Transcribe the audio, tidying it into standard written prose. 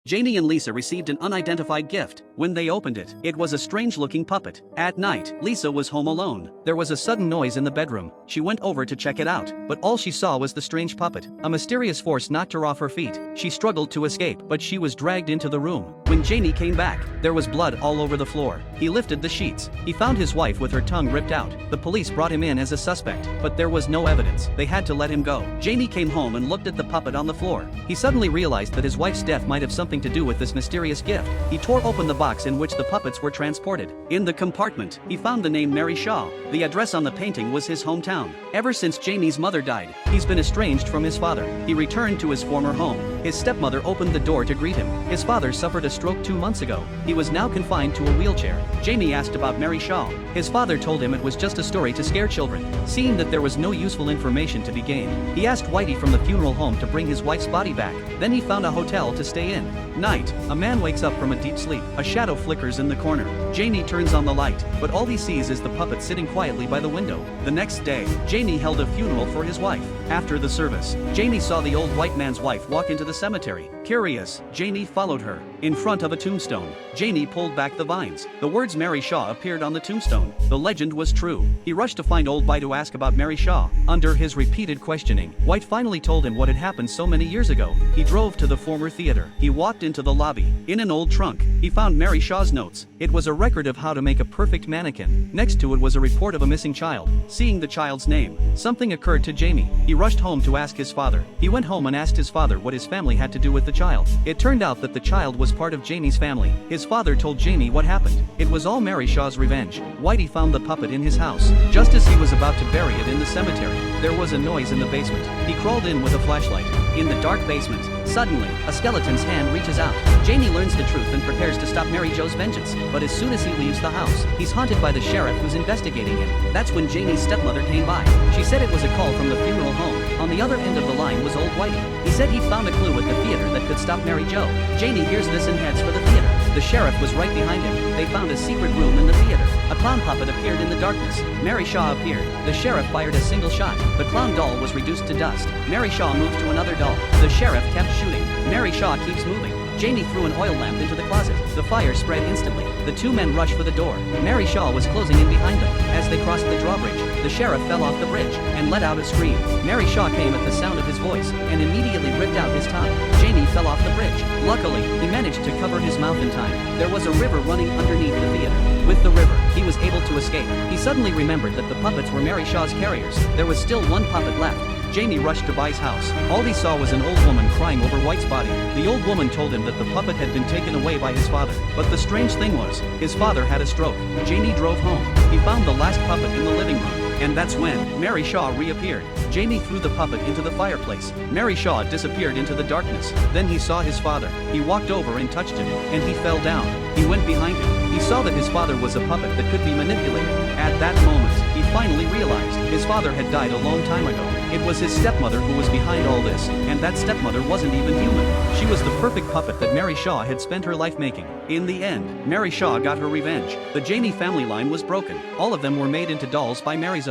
Janie and Lisa received an unidentified gift. When they opened it, it was a strange-looking puppet. At night, Lisa was home alone. There was a sudden noise in the bedroom. She went over to check it out, but all she saw was the strange puppet. A mysterious force knocked her off her feet. She struggled to escape, but she was dragged into the room. When Janie came back, there was blood all over the floor. He lifted the sheets. He found his wife with her tongue ripped out. The police brought him in as a suspect, but there was no evidence. They had to let him go. Janie came home and looked at the puppet on the floor. He suddenly realized that his wife's death might have something to do with this mysterious gift. He tore open the box in which the puppets were transported. In the compartment, he found the name Mary Shaw. The address on the painting was his hometown. Ever since Janie's mother died, he's been estranged from his father. He returned to his former home. His stepmother opened the door to greet him. His father suffered a stroke 2 months ago. He was now confined to a wheelchair. Jamie asked about Mary Shaw. His father told him it was just a story to scare children. Seeing that there was no useful information to be gained, he asked Whitey from the funeral home to bring his wife's body back. Then he found a hotel to stay in. Night. A man wakes up from a deep sleep. A shadow flickers in the corner. Janie turns on the light, but all he sees is the puppet sitting quietly by the window. The next day, Janie held a funeral for his wife. After the service, Janie saw the old white man's wife walk into the cemetery. Curious, Janie followed her. In front of a tombstone, Janie pulled back the vines. The words Mary Shaw appeared on the tombstone. The legend was true. He rushed to find old White to ask about Mary Shaw. Under his repeated questioning, White finally told him what had happened so many years ago. He drove to the former theater. He walked into the lobby. In an old trunk, he found Mary Shaw's notes. It was a record of how to make a perfect mannequin. Next to it was a report of a missing child. Seeing the child's name, something occurred to Jamie. He rushed home to ask his father. He went home and asked his father what his family had to do with the child. It turned out that the child was part of Jamie's family. His father told Jamie what happened. It was all Mary Shaw's revenge. Whitey found the puppet in his house. Just as he was about to bury it in the cemetery, there was a noise in the basement. He crawled in with a flashlight. In the dark basement, suddenly, a skeleton's hand reaches out. Jamie learns the truth and prepares to stop Mary Jo's vengeance. But as soon as he leaves the house, he's haunted by the sheriff who's investigating him. That's when Janie's stepmother came by. She said it was a call from the funeral home. On the other end of the line was old Whitey. He said he'd found a clue at the theater that could stop Mary Jo. Janie hears this and heads for the theater. The sheriff was right behind him. They found a secret room in the theater. A clown puppet appeared in the darkness. Mary Shaw appeared. The sheriff fired a single shot. The clown doll was reduced to dust. Mary Shaw moved to another doll. The sheriff kept shooting. Mary Shaw keeps moving. Janie threw an oil lamp into the closet. The fire spread instantly. The two men rushed for the door. Mary Shaw was closing in behind them. As they crossed the drawbridge, the sheriff fell off the bridge and let out a scream. Mary Shaw came at the sound of his voice and immediately ripped out his tongue. Janie fell off the bridge. Luckily, he managed to cover his mouth in time. There was a river running underneath the theater. With the river, he was able to escape. He suddenly remembered that the puppets were Mary Shaw's carriers. There was still one puppet left. Jamie rushed to Bai's house. All he saw was an old woman crying over White's body. The old woman told him that the puppet had been taken away by his father. But the strange thing was, his father had a stroke. Jamie drove home. He found the last puppet in the living room. And that's when Mary Shaw reappeared. Jamie threw the puppet into the fireplace. Mary Shaw disappeared into the darkness. Then he saw his father. He walked over and touched him, and he fell down. He went behind him. He saw that his father was a puppet that could be manipulated. At that moment, he finally realized his father had died a long time ago. It was his stepmother who was behind all this, and that stepmother wasn't even human. She was the perfect puppet that Mary Shaw had spent her life making. In the end, Mary Shaw got her revenge. The Jamie family line was broken. All of them were made into dolls by Mary Jo.